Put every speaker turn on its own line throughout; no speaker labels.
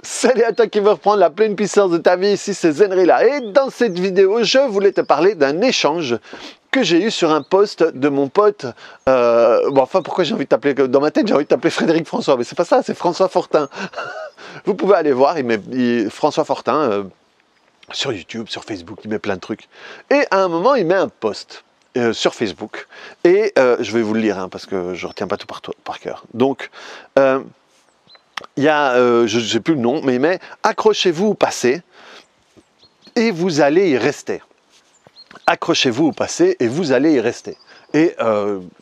Salut à toi qui veux reprendre la pleine puissance de ta vie, ici c'est Zenrila. Et dans cette vidéo, je voulais te parler d'un échange que j'ai eu sur un post de mon pote. Bon, enfin, pourquoi j'ai envie de t'appeler, dans ma tête, j'ai envie de t'appeler Frédéric François, mais c'est pas ça, c'est François Fortin. Vous pouvez aller voir, François Fortin sur YouTube, sur Facebook, il met plein de trucs. Et à un moment, il met un post sur Facebook. Et je vais vous le lire, hein, parce que je ne retiens pas tout par cœur. Donc, il y a, je n'ai plus le nom, mais il met « Accrochez-vous au passé et vous allez y rester ». Accrochez-vous au passé et vous allez y rester. Et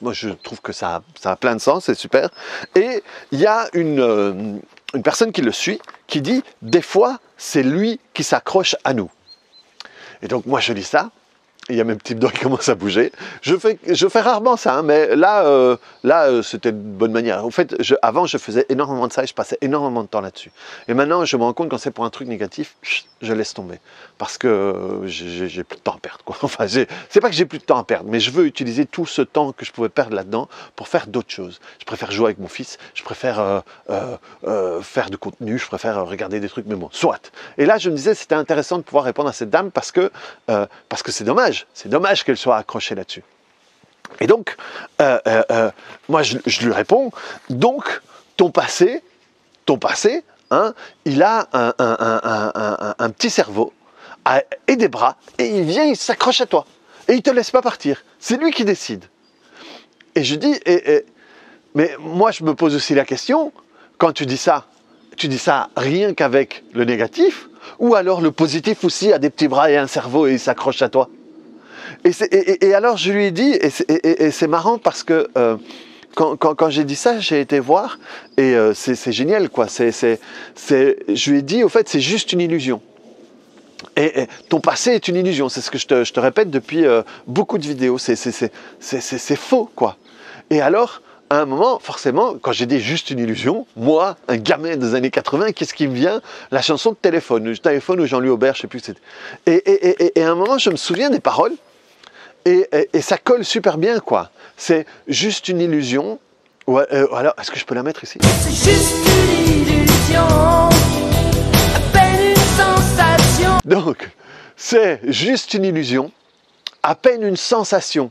moi, je trouve que ça a plein de sens, c'est super. Et il y a une personne qui le suit, qui dit « Des fois, c'est lui qui s'accroche à nous ». Et donc, moi, je lis ça. Il y a mes petits doigts qui commencent à bouger. Je fais rarement ça, hein, mais là, c'était une bonne manière. En fait, avant, je faisais énormément de ça et je passais énormément de temps là-dessus. Et maintenant, je me rends compte quand c'est pour un truc négatif, je laisse tomber. Parce que j'ai plus de temps à perdre, quoi. Enfin, c'est pas que j'ai plus de temps à perdre, mais je veux utiliser tout ce temps que je pouvais perdre là-dedans pour faire d'autres choses. Je préfère jouer avec mon fils, je préfère faire du contenu, je préfère regarder des trucs, mais bon, soit. Et là, je me disais, c'était intéressant de pouvoir répondre à cette dame parce que c'est dommage. C'est dommage qu'elle soit accrochée là-dessus. Et donc, moi, je lui réponds, donc, ton passé, hein, il a un petit cerveau et des bras, et il vient, il s'accroche à toi, et il ne te laisse pas partir. C'est lui qui décide. Et je dis, mais moi, je me pose aussi la question, quand tu dis ça rien qu'avec le négatif, ou alors le positif aussi a des petits bras et un cerveau et il s'accroche à toi. Et alors je lui ai dit, et c'est marrant parce que quand j'ai dit ça, j'ai été voir, et c'est génial, quoi. Je lui ai dit, au fait, c'est juste une illusion. Et ton passé est une illusion, c'est ce que je te répète depuis beaucoup de vidéos, c'est faux, quoi. Et alors, à un moment, forcément, quand j'ai dit juste une illusion, moi, un gamin des années 80, qu'est-ce qui me vient? La chanson de Téléphone ou Jean-Louis Aubert, je sais plus. Et à un moment, je me souviens des paroles, et ça colle super bien, quoi. C'est juste une illusion. Ouais, alors, est-ce que je peux la mettre ici?
C'est juste une illusion, à peine une sensation.
Donc, c'est juste une illusion, à peine une sensation,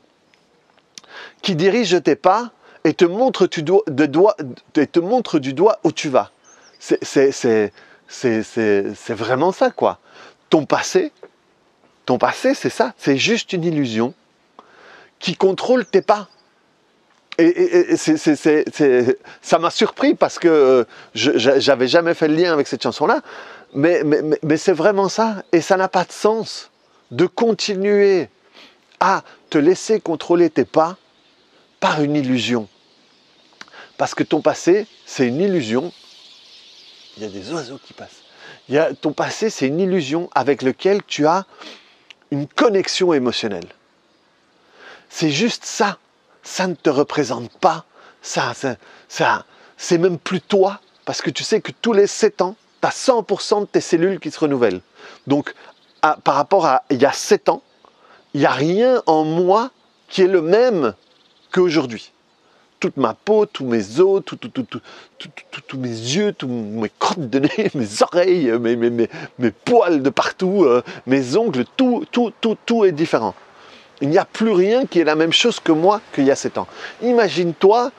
qui dirige tes pas et te montre du doigt où tu vas. C'est vraiment ça, quoi. Ton passé, c'est ça. C'est juste une illusion qui contrôle tes pas. Et ça m'a surpris parce que j'avais jamais fait le lien avec cette chanson-là. Mais c'est vraiment ça. Et ça n'a pas de sens de continuer à te laisser contrôler tes pas par une illusion. Parce que ton passé, c'est une illusion. Il y a des oiseaux qui passent. Ton passé, c'est une illusion avec laquelle tu as une connexion émotionnelle. C'est juste ça. Ça ne te représente pas. C'est même plus toi. Parce que tu sais que tous les 7 ans, tu as 100% de tes cellules qui se renouvellent. Donc, par rapport à il y a 7 ans, il n'y a rien en moi qui est le même qu'aujourd'hui. Toute ma peau, tous mes os, tous mes yeux, tous mes crottes de nez, mes oreilles, mes poils de partout, mes ongles, tout est différent. Il n'y a plus rien qui est la même chose que moi qu'il y a 7 ans. Imagine-toi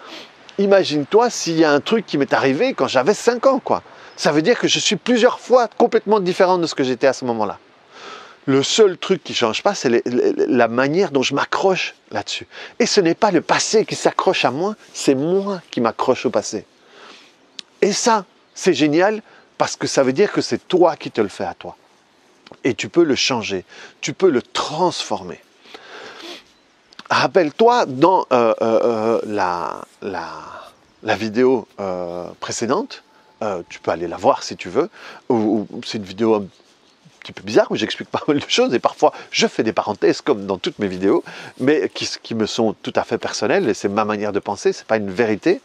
s'il y a un truc qui m'est arrivé quand j'avais 5 ans, quoi. Ça veut dire que je suis plusieurs fois complètement différent de ce que j'étais à ce moment-là. Le seul truc qui ne change pas, c'est la manière dont je m'accroche là-dessus. Et ce n'est pas le passé qui s'accroche à moi, c'est moi qui m'accroche au passé. Et ça, c'est génial parce que ça veut dire que c'est toi qui te le fais à toi. Et tu peux le changer, tu peux le transformer. Rappelle-toi, dans la vidéo précédente, tu peux aller la voir si tu veux, c'est une vidéo un petit peu bizarre où j'explique pas mal de choses et parfois je fais des parenthèses comme dans toutes mes vidéos, mais qui me sont tout à fait personnelles et c'est ma manière de penser, c'est pas une vérité,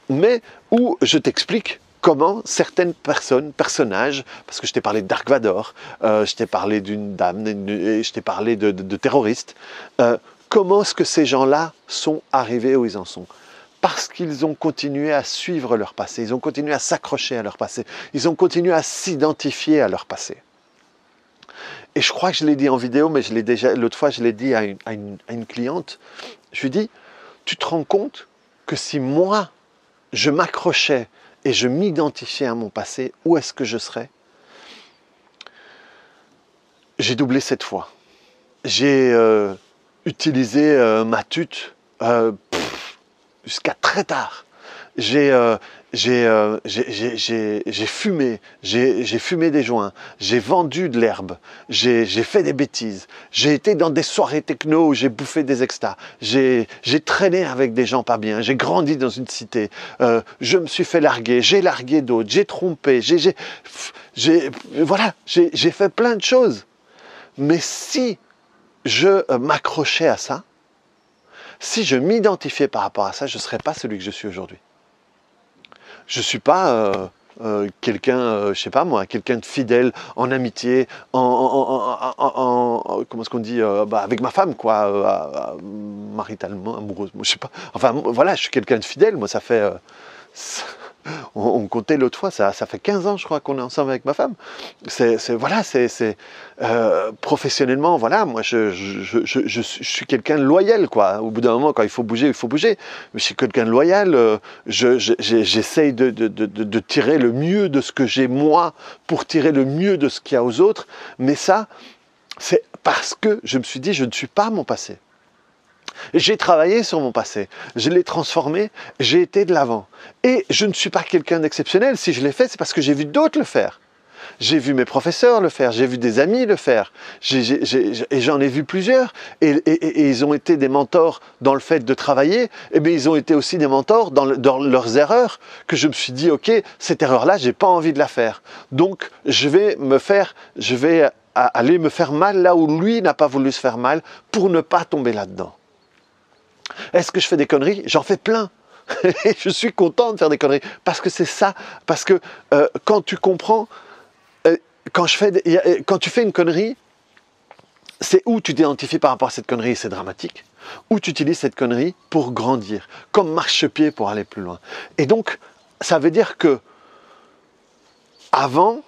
mais où je t'explique comment certaines personnages, parce que je t'ai parlé de Dark Vador, je t'ai parlé d'une dame, et je t'ai parlé de terroristes, comment est-ce que ces gens-là sont arrivés où ils en sont? parce qu'ils ont continué à suivre leur passé, ils ont continué à s'accrocher à leur passé, ils ont continué à s'identifier à leur passé. Et je crois que je l'ai dit en vidéo, mais l'autre fois je l'ai dit à une cliente, je lui ai dit, tu te rends compte que si moi, je m'accrochais et je m'identifiais à mon passé, où est-ce que je serais? J'ai doublé 7 fois. J'ai utilisé ma tute jusqu'à très tard. J'ai fumé, j'ai fumé des joints, j'ai vendu de l'herbe, j'ai fait des bêtises, j'ai été dans des soirées techno où j'ai bouffé des extas, j'ai traîné avec des gens pas bien, j'ai grandi dans une cité, je me suis fait larguer, j'ai largué d'autres, j'ai trompé, voilà, j'ai fait plein de choses. Mais si je m'accrochais à ça, si je m'identifiais par rapport à ça, je ne serais pas celui que je suis aujourd'hui. Je ne suis pas quelqu'un, je sais pas moi, quelqu'un de fidèle, en amitié, comment est-ce qu'on dit, avec ma femme, quoi, maritalement, amoureusement, je sais pas. Enfin, voilà, je suis quelqu'un de fidèle, moi, ça fait... on comptait l'autre fois, ça fait 15 ans, je crois, qu'on est ensemble avec ma femme. Professionnellement, voilà, moi, je suis quelqu'un de loyal, quoi. Au bout d'un moment, quand il faut bouger, il faut bouger. Mais je suis quelqu'un de loyal. J'essaye de tirer le mieux de ce que j'ai moi pour tirer le mieux de ce qu'il y a aux autres. Mais ça, c'est parce que je me suis dit, je ne suis pas mon passé. J'ai travaillé sur mon passé, je l'ai transformé, j'ai été de l'avant. Et je ne suis pas quelqu'un d'exceptionnel. Si je l'ai fait, c'est parce que j'ai vu d'autres le faire. J'ai vu mes professeurs le faire, j'ai vu des amis le faire, et j'en ai vu plusieurs. Et ils ont été des mentors dans le fait de travailler, et bien ils ont été aussi des mentors dans leurs erreurs, que je me suis dit, ok, cette erreur-là, j'ai pas envie de la faire. Donc je vais aller me faire mal là où lui n'a pas voulu se faire mal, pour ne pas tomber là-dedans. Est-ce que je fais des conneries? J'en fais plein. Et je suis content de faire des conneries. Parce que c'est ça. Parce que quand tu comprends, quand tu fais une connerie, c'est où tu t'identifies par rapport à cette connerie, c'est dramatique. Ou tu utilises cette connerie pour grandir. Comme marchepied pour aller plus loin. Et donc, ça veut dire que avant,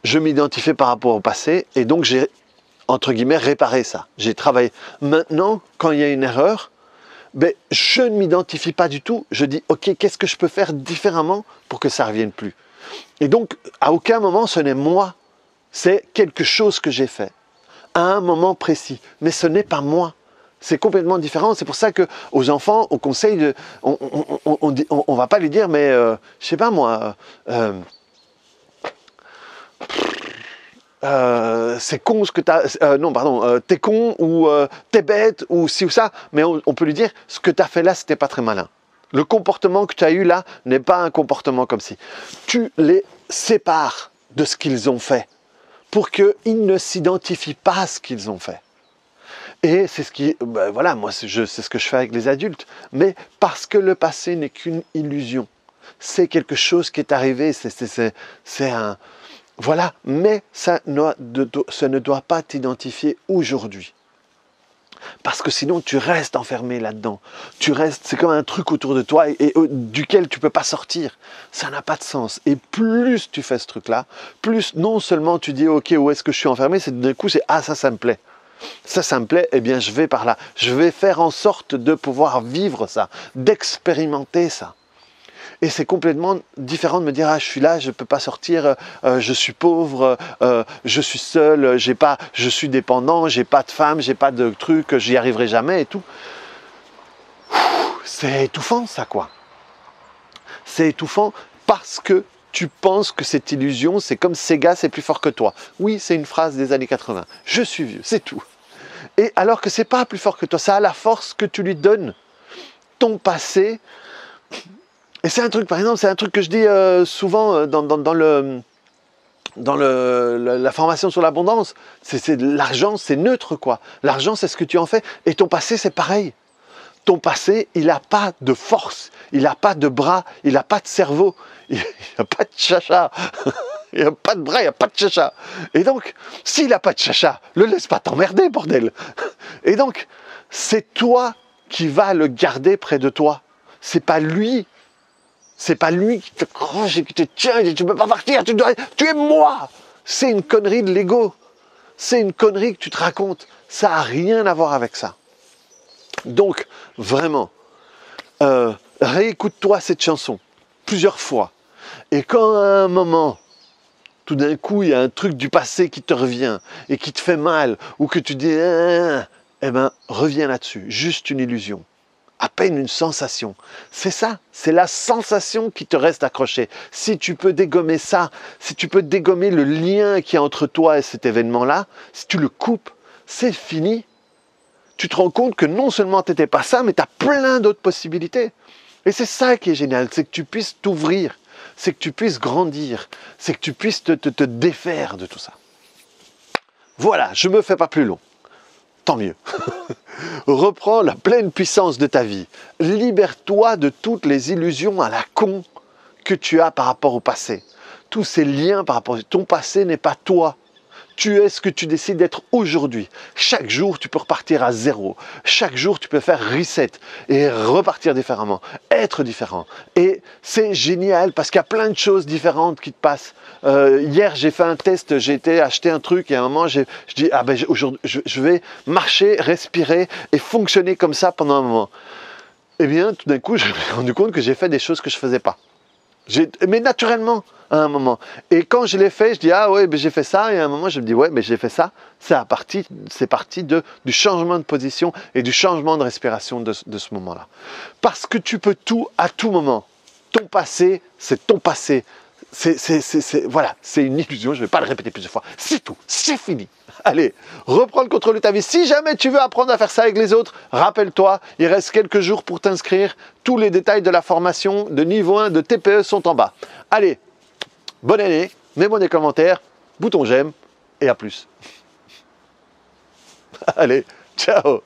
je m'identifiais par rapport au passé. Et donc, j'ai, entre guillemets, réparé ça. J'ai travaillé. Maintenant, quand il y a une erreur, ben, je ne m'identifie pas du tout, je dis ok, qu'est-ce que je peux faire différemment pour que ça ne revienne plus? Et donc, à aucun moment ce n'est moi, c'est quelque chose que j'ai fait, à un moment précis, mais ce n'est pas moi, c'est complètement différent. C'est pour ça qu'aux enfants, on conseille de, on va pas lui dire, mais je sais pas moi, c'est con ce que t'as... non, pardon, t'es con ou t'es bête ou ci ou ça, mais on peut lui dire, ce que t'as fait là, c'était pas très malin. Le comportement que tu as eu là n'est pas un comportement comme si. Tu les sépares de ce qu'ils ont fait pour qu'ils ne s'identifient pas à ce qu'ils ont fait. Et c'est ce qui... Ben voilà, moi, c'est ce que je fais avec les adultes. Mais parce que le passé n'est qu'une illusion. C'est quelque chose qui est arrivé, c'est un... Voilà, mais ça ne doit pas t'identifier aujourd'hui. Parce que sinon, tu restes enfermé là-dedans. C'est comme un truc autour de toi et duquel tu ne peux pas sortir. Ça n'a pas de sens. Et plus tu fais ce truc-là, plus non seulement tu dis, ok, où est-ce que je suis enfermé, c'est d'un coup, c'est, ah, ça me plaît. Ça me plaît, eh bien, je vais par là. Je vais faire en sorte de pouvoir vivre ça, d'expérimenter ça. Et c'est complètement différent de me dire, ah, je suis là, je ne peux pas sortir, je suis pauvre, je suis seul, je suis dépendant, j'ai pas de femme, j'ai pas de truc, j'y arriverai jamais et tout. C'est étouffant ça, quoi. C'est étouffant parce que tu penses que cette illusion, c'est comme Sega, c'est plus fort que toi. Oui, c'est une phrase des années 80. Je suis vieux, c'est tout. Et alors que c'est pas plus fort que toi, ça a la force que tu lui donnes. Ton passé... Et c'est un truc, par exemple, c'est un truc que je dis souvent dans la formation sur l'abondance. L'argent, c'est neutre, quoi. L'argent, c'est ce que tu en fais. Et ton passé, c'est pareil. Ton passé, il n'a pas de force, il n'a pas de bras, il n'a pas de cerveau, il n'a pas de chacha. Il n'a pas de bras, il n'a pas de chacha. Et donc, s'il n'a pas de chacha, le laisse pas t'emmerder, bordel. Et donc, c'est toi qui vas le garder près de toi. C'est pas lui. C'est pas lui qui te croche et qui te tient et tu ne peux pas partir, tu es moi. C'est une connerie de l'ego. C'est une connerie que tu te racontes. Ça n'a rien à voir avec ça. Donc, vraiment, réécoute-toi cette chanson plusieurs fois. Et quand à un moment, tout d'un coup, il y a un truc du passé qui te revient et qui te fait mal, ou que tu dis, eh ben, reviens là-dessus. Juste une illusion. À peine une sensation. C'est ça, c'est la sensation qui te reste accrochée. Si tu peux dégommer ça, si tu peux dégommer le lien qu'il y a entre toi et cet événement-là, si tu le coupes, c'est fini. Tu te rends compte que non seulement tu n'étais pas ça, mais tu as plein d'autres possibilités. Et c'est ça qui est génial, c'est que tu puisses t'ouvrir, c'est que tu puisses grandir, c'est que tu puisses te défaire de tout ça. Voilà, je ne me fais pas plus long. Tant mieux. Reprends la pleine puissance de ta vie. Libère-toi de toutes les illusions à la con que tu as par rapport au passé. Tous ces liens par rapport à ton passé n'est pas toi. Tu es ce que tu décides d'être aujourd'hui. Chaque jour, tu peux repartir à zéro. Chaque jour, tu peux faire reset et repartir différemment, être différent. Et c'est génial parce qu'il y a plein de choses différentes qui te passent. Hier, j'ai fait un test, j'ai été acheter un truc et à un moment, je dis ah ben aujourd'hui, je vais marcher, respirer et fonctionner comme ça pendant un moment. Eh bien, tout d'un coup, je me suis rendu compte que j'ai fait des choses que je ne faisais pas. Mais naturellement, à un moment. Et quand je l'ai fait, je dis, ah ouais, ben j'ai fait ça. Et à un moment, je me dis, ouais, mais j'ai fait ça. C'est parti du changement de position et du changement de respiration de ce moment-là. Parce que tu peux tout à tout moment. Ton passé, c'est ton passé. Voilà, c'est une illusion, je ne vais pas le répéter plusieurs fois. C'est tout, c'est fini. Allez, reprends le contrôle de ta vie. Si jamais tu veux apprendre à faire ça avec les autres, rappelle-toi, il reste quelques jours pour t'inscrire. Tous les détails de la formation de niveau 1 de TPE sont en bas. Allez, bonne année, mets-moi des commentaires, bouton j'aime et à plus. Allez, ciao.